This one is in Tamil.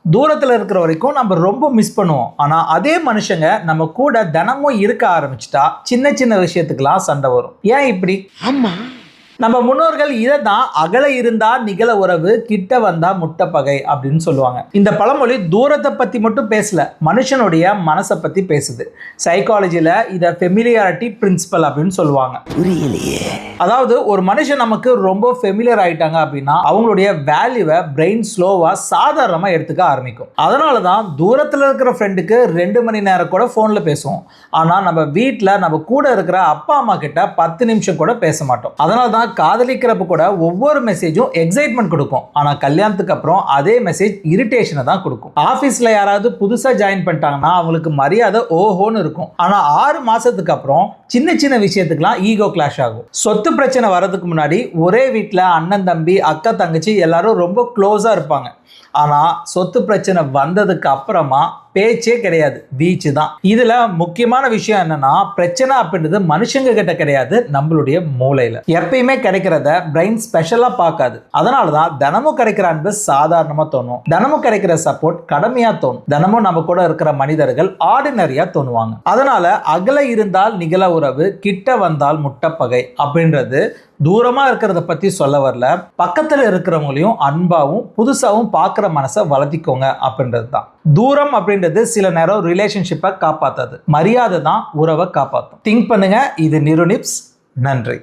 தூரத்தில் இருக்கிற வரைக்கும் நம்ம ரொம்ப மிஸ் பண்ணுவோம். ஆனால் அதே மனுஷங்க நம்ம கூட தினமும் இருக்க ஆரம்பிச்சிட்டா சின்ன சின்ன விஷயத்துக்கெல்லாம் சண்டை வரும். ஏன் இப்படி? ஆமா, நம்ம முன்னோர்கள் இதை தான் அகல இருந்தா நிகழ உறவு, கிட்ட வந்தா முட்டை பகை அப்படின்னு சொல்லுவாங்க. இந்த பழமொழி தூரத்தை பத்தி மட்டும் பேசல, மனுஷனுடைய மனசை பத்தி பேசுது. சைக்காலஜில இதை ஃபெமிலியாரிட்டி பிரின்சிபல் அப்படின்னு சொல்லுவாங்க. புரியலையே. அதாவது ஒரு மனுஷன் நமக்கு ரொம்ப ஃபெமிலியர் ஆயிட்டாங்க அப்படின்னா அவங்களுடைய வேல்யூவை பிரெயின் ஸ்லோவா சாதாரணமா எடுத்துக்க ஆரம்பிக்கும். அதனால தான் தூரத்தில் இருக்கிற ஃப்ரெண்டுக்கு 2 மணி நேரம் கூட ஃபோன்ல பேசுவோம். ஆனா நம்ம வீட்டில் நம்ம கூட இருக்கிற அப்பா அம்மா கிட்ட 10 நிமிஷம் கூட பேச மாட்டோம். அதனால தான் காதலிக்கிறப்ப கூட ஒவ்வொரு மெசேஜும் எக்ஸைட்மெண்ட் கொடுக்கும். ஆனா கல்யாணத்துக்கு அப்புறம் அதே மெசேஜ் இரிட்டேஷனை தான் கொடுக்கும். ஆபீஸ்ல யாராவது புதுசா ஜாயின் பண்ணிட்டாங்கன்னா அவங்களுக்கு மரியாதை ஓஹோன்னு இருக்கும். ஆனா 6 மாசத்துக்கு அப்புறம் சின்ன சின்ன விஷயத்துக்குலாம் ஈகோ கிளாஷ் ஆகும். சொத்து பிரச்சனை வர்றதுக்கு முன்னாடி ஒரே வீட்டில் அண்ணன் தம்பி அக்கா தங்கச்சி எல்லாரும் ரொம்ப க்ளோஸா இருப்பாங்க. ஆனா சொத்து பிரச்சனை வந்ததுக்கு அப்புறமா பேச்சே கிடையாது, பீச்சு தான். இதுல முக்கியமான விஷயம் என்னன்னா, பிரச்சனை அப்படின்றது மனுஷங்க கிட்ட கிடையாது, நம்மளுடைய மூளையில. எப்பயுமே கிடைக்கிறத பிரெயின் ஸ்பெஷலா பார்க்காது. அதனாலதான் தினமும் கிடைக்கிற அன்பு சாதாரணமா தோணும், தினமும் கிடைக்கிற சப்போர்ட் கடமையா தோணும், தினமும் நம்ம கூட இருக்கிற மனிதர்கள் ஆர்டினரியா தோணுவாங்க. அதனால அகல இருந்தால் நிகழ உறவு, கிட்ட வந்தால் முட்டை பகை அப்படின்றது தூரமா இருக்கிறத பத்தி சொல்ல வரல, பக்கத்துல இருக்கிறவங்களையும் அன்பாவும் புதுசாவும் பார்க்குற மனசை வளர்த்திக்கோங்க அப்படின்றது தான். தூரம் அப்படின்றது சில நேரம் ரிலேஷன்ஷிப்பை காப்பாத்தாது, மரியாதை தான் உறவை காப்பாற்றும். திங்க் பண்ணுங்க. இது நிருநிப்ஸ். நன்றி.